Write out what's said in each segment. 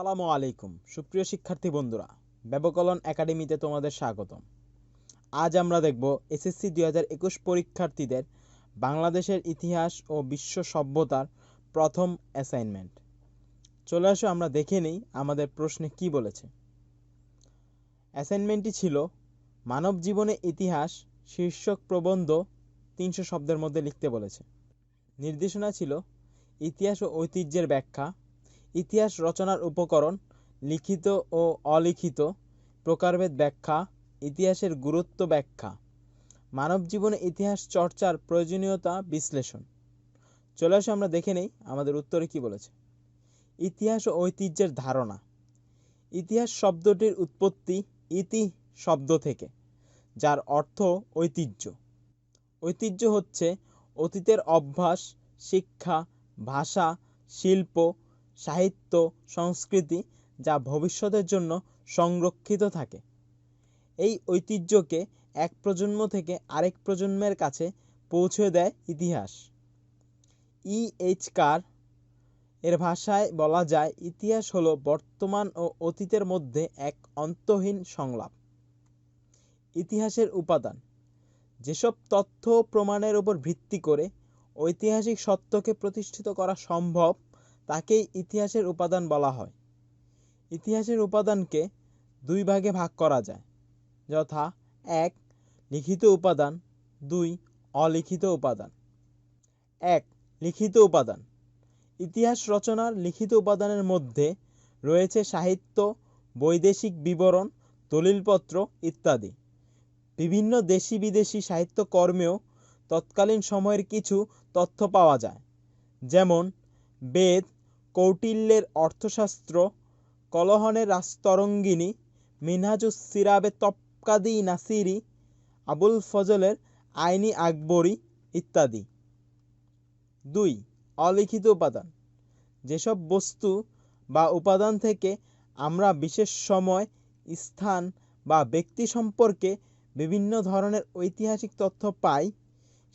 আসসালামু আলাইকুম সুপ্রিয় শিক্ষার্থী বন্ধুরা, ব্যবকলন একাডেমিতে তোমাদের স্বাগতম। আজ আমরা দেখব এসএসসি 2021 পরীক্ষার্থীদের বাংলাদেশের ইতিহাস ও বিশ্ব সভ্যতার প্রথম অ্যাসাইনমেন্ট। চলে আসো আমরা দেখে নেই আমাদের প্রশ্নে কি বলেছে। অ্যাসাইনমেন্টটি ছিল মানব জীবনে ইতিহাস শীর্ষক প্রবন্ধ 300 শব্দের মধ্যে লিখতে বলেছে। নির্দেশনা ছিল ইতিহাস ও ঐতিহ্যের ব্যাখ্যা, ইতিহাস রচনার উপকরণ, লিখিত ও অলিখিত, প্রকারভেদ ব্যাখ্যা, ইতিহাসের গুরুত্ব ব্যাখ্যা, মানব জীবনে ইতিহাস চর্চার প্রয়োজনীয়তা বিশ্লেষণ। চলে আসো আমরা দেখে নেই আমাদের উত্তরে কি বলেছে। ইতিহাস ও ঐতিহ্যের ধারণা। ইতিহাস শব্দটির উৎপত্তি ইতি শব্দ থেকে, যার অর্থ ঐতিহ্য। ঐতিহ্য হচ্ছে অতীতের অভ্যাস, শিক্ষা, ভাষা, শিল্প, সাহিত্য, সংস্কৃতি যা ভবিষ্যতের জন্য সংরক্ষিত থাকে। এই ঐতিহ্যকে এক প্রজন্ম থেকে আরেক প্রজন্মের কাছে পৌঁছে দেয় ইতিহাস। এইচ কার এর ভাষায় বলা যায়, ইতিহাস হলো বর্তমান ও অতীতের মধ্যে এক অন্তহীন সংলাপ। ইতিহাসের উপাদান। যেসব তথ্য প্রমাণের উপর ভিত্তি করে ঐতিহাসিক সত্যকে প্রতিষ্ঠিত করা সম্ভব তাকেই ইতিহাসের উপাদান বলা হয়। ইতিহাসের উপাদানকে দুই ভাগে ভাগ করা যায়, যথা 1. লিখিত উপাদান, 2. অলিখিত উপাদান। 1. লিখিত উপাদান। ইতিহাস রচনার লিখিত উপাদানের মধ্যে রয়েছে সাহিত্য, বৈদেশিক বিবরণ, দলিলপত্র ইত্যাদি। বিভিন্ন দেশি বিদেশি সাহিত্যকর্মেও তৎকালীন সময়ের কিছু তথ্য পাওয়া যায়, যেমন বেদ, কৌটিল্যের অর্থশাস্ত্র, কলহনের রাজতরঙ্গিনী, মিনহাজুস সিরাবে তবকাদি নাসিরি, আবুল ফজলের আইনি আকবরী ইত্যাদি। 2. অলিখিত উপাদান। যেসব বস্তু বা উপাদান থেকে আমরা বিশেষ সময়, স্থান বা ব্যক্তি সম্পর্কে বিভিন্ন ধরনের ঐতিহাসিক তথ্য পাই,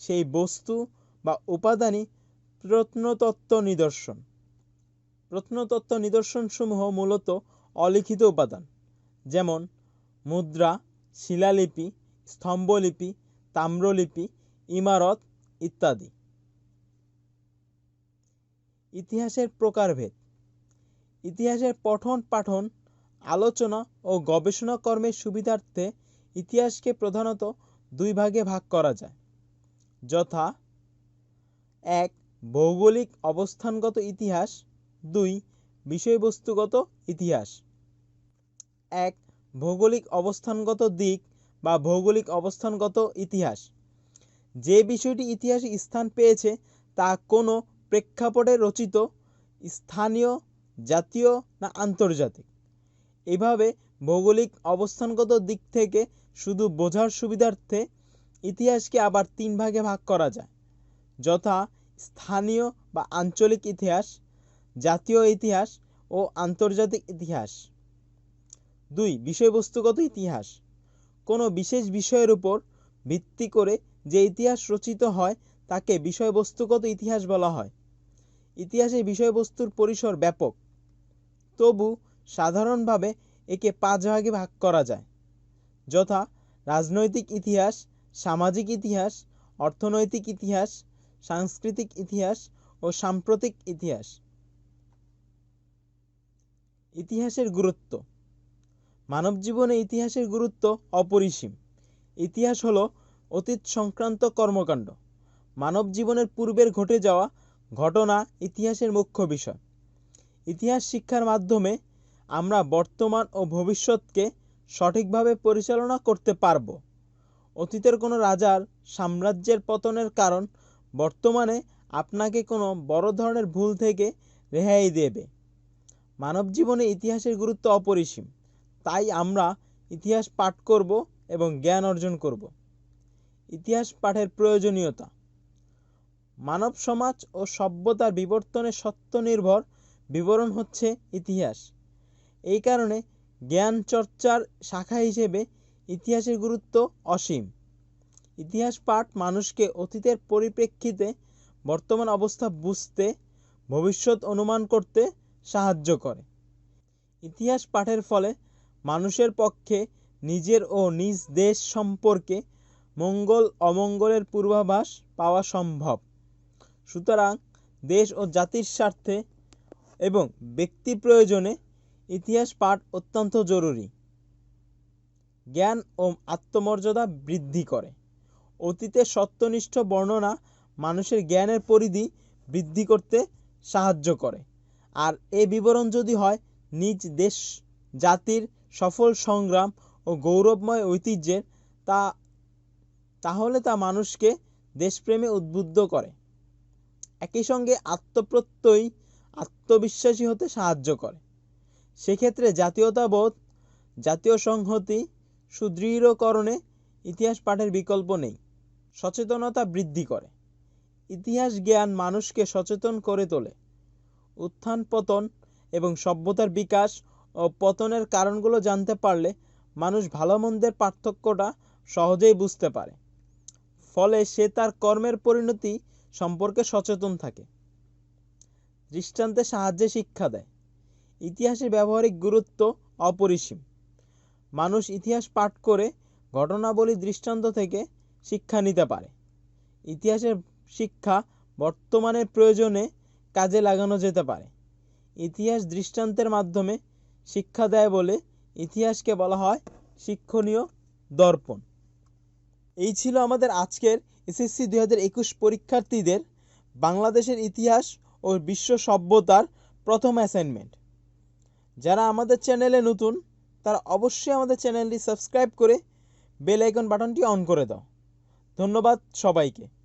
সেই বস্তু বা উপাদানই প্রত্নতত্ত্ব নিদর্শন। প্রত্নতত্ত্ব নিদর্শনসমূহ মূলত অলিখিত উপাদান, যেমন মুদ্রা, শিলালিপি, স্তম্ভলিপি, তাম্রলিপি, ইমারত ইত্যাদি। ইতিহাসের প্রকারভেদ। ইতিহাসের পঠন পাঠন, আলোচনা ও গবেষণা কর্মের সুবিধার্থে ইতিহাসকে প্রধানত দুই ভাগে ভাগ করা যায়, যথা 1. ভৌগোলিক অবস্থানগত ইতিহাস, 2. বিষয়বস্তুগত ইতিহাস। 1. ভৌগোলিক অবস্থানগত দিক বা ভৌগোলিক অবস্থানগত ইতিহাস। যে বিষয়টি ইতিহাসে স্থান পেয়েছে তা কোনো প্রেক্ষাপটে রচিত, স্থানীয়, জাতীয় না আন্তর্জাতিক। এভাবে ভৌগোলিক অবস্থানগত দিক থেকে শুধু বোঝার সুবিধার্থে ইতিহাসকে আবার 3 ভাগে ভাগ করা যায়, যথা স্থানীয় বা আঞ্চলিক ইতিহাস, জাতীয় ইতিহাস ও আন্তর্জাতিক ইতিহাস। 2. বিষয়বস্তুগত ইতিহাস। কোনো বিশেষ বিষয়ের উপর ভিত্তি করে যে ইতিহাস রচিত হয় তাকে বিষয়বস্তুগত ইতিহাস বলা হয়। ইতিহাসের বিষয়বস্তুর পরিসর ব্যাপক, তবু সাধারণভাবে একে 5 ভাগে ভাগ করা যায়, যথা রাজনৈতিক ইতিহাস, সামাজিক ইতিহাস, অর্থনৈতিক ইতিহাস, সাংস্কৃতিক ইতিহাস ও সাম্প্রতিক ইতিহাস। ইতিহাসের গুরুত্ব। মানব জীবনে ইতিহাসের গুরুত্ব অপরিসীম। ইতিহাস হলো অতীত সংক্রান্ত কর্মকাণ্ড। মানব জীবনের পূর্বের ঘটে যাওয়া ঘটনা ইতিহাসের মুখ্য বিষয়। ইতিহাস শিক্ষার মাধ্যমে আমরা বর্তমান ও ভবিষ্যৎকে সঠিকভাবে পরিচালনা করতে পারব। অতীতের কোনো রাজার সাম্রাজ্যের পতনের কারণ বর্তমানে আপনাকে কোনো বড় ধরনের ভুল থেকে রেহাই দেবে। মানব জীবনে ইতিহাসের গুরুত্ব অপরিসীম, তাই আমরা ইতিহাস পাঠ করব এবং জ্ঞান অর্জন করব। ইতিহাস পাঠের প্রয়োজনীয়তা। মানব সমাজ ও সভ্যতার বিবর্তনের সত্য নির্ভর বিবরণ হচ্ছে ইতিহাস। এই কারণে জ্ঞান চর্চার শাখা হিসেবে ইতিহাসের গুরুত্ব অসীম। ইতিহাস পাঠ মানুষকে অতীতের পরিপ্রেক্ষিতে বর্তমান অবস্থা বুঝতে, ভবিষ্যৎ অনুমান করতে সাহায্য করে। ইতিহাস পাঠের ফলে মানুষের পক্ষে নিজের ও নিজ দেশ সম্পর্কে মঙ্গল অমঙ্গলের পূর্বাভাস পাওয়া সম্ভব। সুতরাং দেশ ও জাতির স্বার্থে এবং ব্যক্তি প্রয়োজনে ইতিহাস পাঠ অত্যন্ত জরুরি। জ্ঞান ও আত্মমর্যাদা বৃদ্ধি করে। অতীতের সত্যনিষ্ঠ বর্ণনা মানুষের জ্ঞানের পরিধি বৃদ্ধি করতে সাহায্য করে। আর এ বিবরণ যদি হয় নিজ দেশ জাতির সফল সংগ্রাম ও গৌরবময় ঐতিহ্যের, তাহলে তা মানুষকে দেশপ্রেমে উদ্বুদ্ধ করে। একই সঙ্গে আত্মপ্রত্যয়ী আত্মবিশ্বাসী হতে সাহায্য করে। সেক্ষেত্রে জাতীয়তাবোধ, জাতীয় সংহতি সুদৃঢ়করণে ইতিহাস পাঠের বিকল্প নেই। সচেতনতা বৃদ্ধি করে। ইতিহাস জ্ঞান মানুষকে সচেতন করে তোলে। উত্থান পতন এবং সভ্যতার বিকাশ ও পতনের কারণগুলো জানতে পারলে মানুষ ভালো মন্দের পার্থক্যটা সহজেই বুঝতে পারে। ফলে সে তার কর্মের পরিণতি সম্পর্কে সচেতন থাকে। দৃষ্টান্তের সাহায্যে শিক্ষা দেয়। ইতিহাসের ব্যবহারিক গুরুত্ব অপরিসীম। মানুষ ইতিহাস পাঠ করে ঘটনাবলী দৃষ্টান্ত থেকে শিক্ষা নিতে পারে। ইতিহাসের শিক্ষা বর্তমানের প্রয়োজনে কাজে লাগানো যেতে পারে। ইতিহাস দৃষ্টান্তের মাধ্যমে শিক্ষা দেয় বলে ইতিহাসকে বলা হয় শিক্ষণীয় দর্পণ। এই ছিল আমাদের আজকের এসএসসি 2021 পরীক্ষার্থীদের বাংলাদেশের ইতিহাস ও বিশ্ব সভ্যতার প্রথম অ্যাসাইনমেন্ট। যারা আমাদের চ্যানেলে নতুন তারা অবশ্যই আমাদের চ্যানেলটি সাবস্ক্রাইব করে বেল আইকন বাটনটি অন করে দাও। ধন্যবাদ সবাইকে।